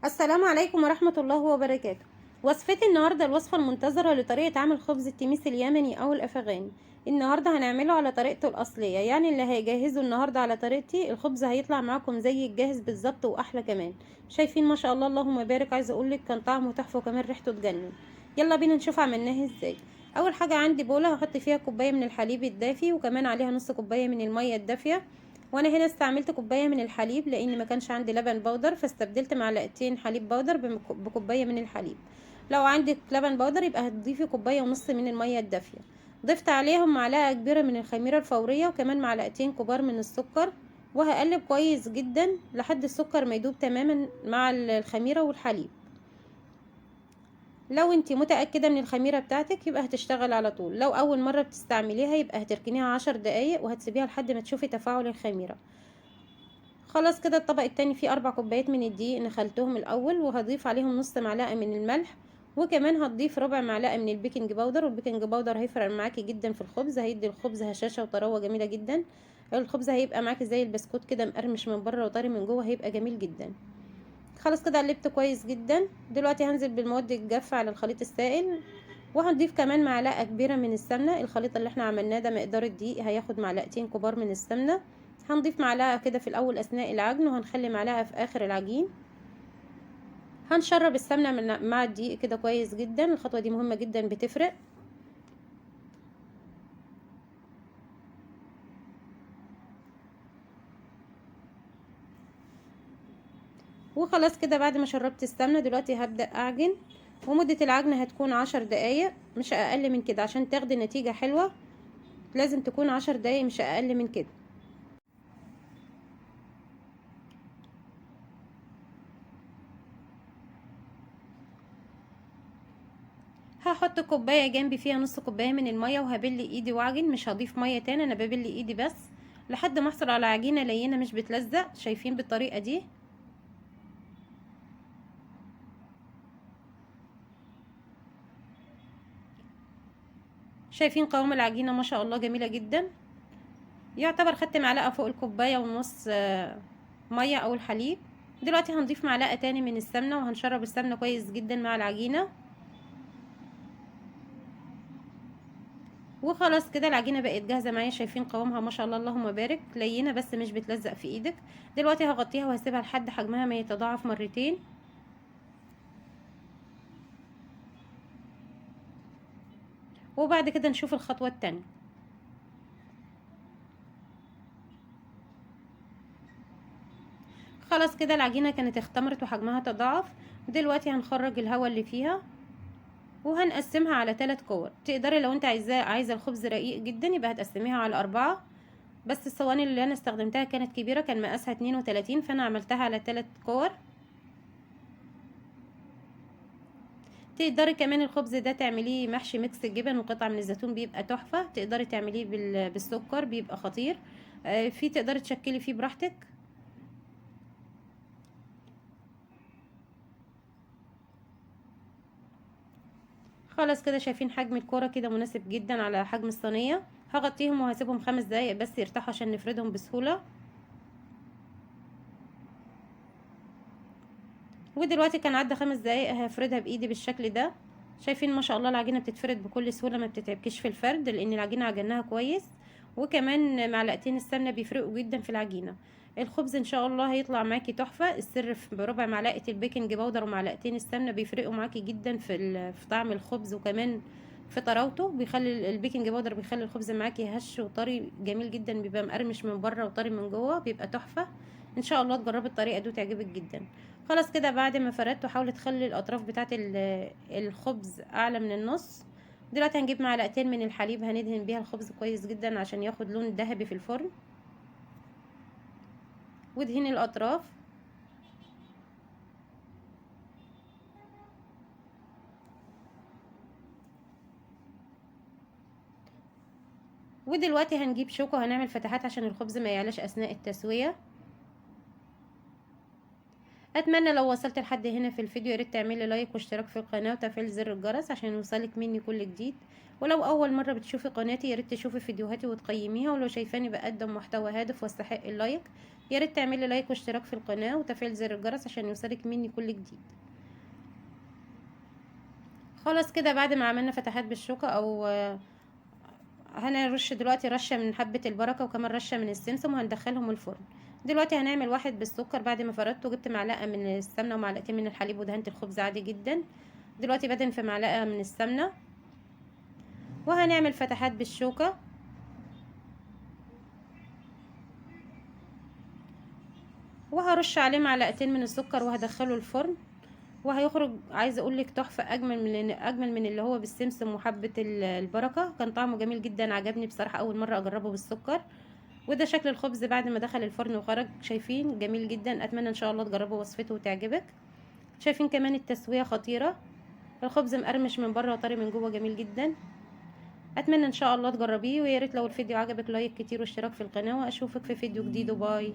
السلام عليكم ورحمة الله وبركاته. وصفتي النهاردة الوصفة المنتظرة لطريقة عمل خبز التميس اليمني أو الأفغاني. النهاردة هنعمله على طريقته الأصلية، يعني اللي هيجهزه النهاردة على طريقتي الخبز هيطلع معاكم زي الجاهز بالظبط وأحلى كمان. شايفين ما شاء الله اللهم بارك، عايزة أقولك كان طعمه تحفة وكمان ريحته تجنن. يلا بينا نشوف عملناه ازاي. أول حاجة عندي بولة هحط فيها كوباية من الحليب الدافي وكمان عليها نص كوباية من المية الدافية. وانا هنا استعملت كوبايه من الحليب لان ما كانش عندي لبن بودر، فاستبدلت معلقتين حليب بودر بكوبايه من الحليب. لو عندك لبن بودر يبقى هتضيفي كوبايه ونص من الميه الدافيه. ضفت عليهم معلقه كبيره من الخميره الفوريه وكمان معلقتين كبار من السكر، وهقلب كويس جدا لحد السكر ما يدوب تماما مع الخميره والحليب. لو انت متأكدة من الخميرة بتاعتك يبقى هتشتغل على طول، لو اول مرة بتستعمليها يبقى هتركنيها 10 دقايق وهتسيبيها لحد ما تشوفي تفاعل الخميرة. خلاص كده الطبق التاني فيه 4 كوبايات من الدقيق، نخلتهم الاول وهضيف عليهم نص معلقة من الملح، وكمان هتضيف ربع معلقة من البيكنج باودر، والبيكنج باودر هيفرق معاكي جدا في الخبز، هيدي الخبز هشاشة وطراوة جميلة جدا. الخبز هيبقى معاكي زي البسكوت كده مقرمش من بره وطري من جوه، هيبقى جميل جدا. خلاص كده قلبته كويس جدا. دلوقتي هنزل بالمواد الجافة على الخليط السائل، وهنضيف كمان معلقة كبيرة من السمنة. الخليط اللي احنا عملناه ده مقدار الدقيق هياخد معلقتين كبار من السمنة. هنضيف معلقة كده في الأول أثناء العجن وهنخلي معلقة في آخر العجين. هنشرب السمنة مع الدقيق كده كويس جدا، الخطوة دي مهمة جدا بتفرق. وخلاص كده بعد ما شربت السمنة دلوقتي هبدأ أعجن، ومدة العجن هتكون 10 دقايق مش أقل من كده عشان تاخدي نتيجة حلوة. لازم تكون 10 دقايق مش أقل من كده. هحط كوبايه جنبي فيها نص كوبايه من الميه وهبل ايدي واعجن، مش هضيف ميه تاني، انا ببل ايدي بس لحد ما احصل على عجينه لينه مش بتلزق. شايفين بالطريقه دي؟ شايفين قوام العجينه ما شاء الله جميله جدا. يعتبر خدت معلقه فوق الكوبايه ونص ميه او الحليب. دلوقتي هنضيف معلقه تاني من السمنه وهنشرب السمنه كويس جدا مع العجينه. وخلاص كده العجينه بقت جاهزه معايا، شايفين قوامها ما شاء الله اللهم بارك، لينه بس مش بتلزق في ايدك. دلوقتي هغطيها وهسيبها لحد حجمها ما يتضاعف مرتين. وبعد كده نشوف الخطوة التانية. خلاص كده العجينة كانت اختمرت وحجمها تضاعف. دلوقتي هنخرج الهواء اللي فيها وهنقسمها على 3 كور. تقدري لو انت عايزة الخبز رقيق جدا يبقى هتقسميها على 4، بس الصواني اللي انا استخدمتها كانت كبيرة، كان مقاسها 32، فانا عملتها على 3 كور. تقدري كمان الخبز ده تعمليه محشي ميكس جبن وقطع من الزيتون بيبقى تحفة. تقدري تعمليه بالسكر بيبقى خطير. في تقدري تشكلي فيه براحتك. خلاص كده شايفين حجم الكرة كده مناسب جدا على حجم الصينية. هغطيهم وهسيبهم 5 دقايق بس يرتاحوا عشان نفردهم بسهولة. ودلوقتي كان عدى 5 دقايق هفردها بايدي بالشكل ده. شايفين ما شاء الله العجينة بتتفرد بكل سهولة، ما بتتعبكش في الفرد لان العجينة عجناها كويس، وكمان معلقتين السمنة بيفرقوا جدا في العجينة. الخبز ان شاء الله هيطلع معاكي تحفة. السر في بربع معلقة البيكنج باودر ومعلقتين السمنة بيفرقوا معاكي جدا في طعم الخبز وكمان في طراوته. بيخلي البيكنج باودر بيخلي الخبز معاكي هش وطري جميل جدا، بيبقى مقرمش من بره وطري من جوه، بيبقى تحفة. ان شاء الله تجربي الطريقة دي وتعجبك جدا. خلاص كده بعد ما فردته حاولي تخلي الاطراف بتاعه الخبز اعلى من النص. دلوقتي هنجيب معلقتين من الحليب هندهن بيها الخبز كويس جدا عشان ياخد لون ذهبي في الفرن. وادهني الاطراف. ودلوقتي هنجيب شوكة وهنعمل فتحات عشان الخبز ما يعلاش اثناء التسوية. اتمنى لو وصلت لحد هنا في الفيديو ياريت تعملي لايك واشتراك في القناه وتفعيل زر الجرس عشان يوصلك مني كل جديد. ولو اول مره بتشوفي قناتي ياريت تشوفي فيديوهاتي وتقيميها، ولو شايفاني بقدم محتوى هادف واستحق اللايك يا ريت تعملي لايك واشتراك في القناه وتفعيل زر الجرس عشان يوصلك مني كل جديد. خلاص كده بعد ما عملنا فتحات بالشوكه او هنرش دلوقتي رشه من حبه البركه وكمان رشه من السمسم وهندخلهم الفرن. دلوقتي هنعمل واحد بالسكر. بعد ما فردته جبت معلقه من السمنه ومعلقتين من الحليب ودهنت الخبز عادي جدا. دلوقتي بدهن في معلقه من السمنه وهنعمل فتحات بالشوكه وهرش عليه معلقتين من السكر وهدخله الفرن وهيخرج عايزه اقول لك تحفه، اجمل من اللي هو بالسمسم وحبه البركه. كان طعمه جميل جدا، عجبني بصراحه، اول مره اجربه بالسكر. وده شكل الخبز بعد ما دخل الفرن وخرج، شايفين جميل جدا. اتمنى ان شاء الله تجربوا وصفته وتعجبك. شايفين كمان التسويه خطيره، الخبز مقرمش من بره وطري من جوه، جميل جدا. اتمنى ان شاء الله تجربيه، ويا ريت لو الفيديو عجبك لايك كتير واشتراك في القناه، واشوفك في فيديو جديد وباي.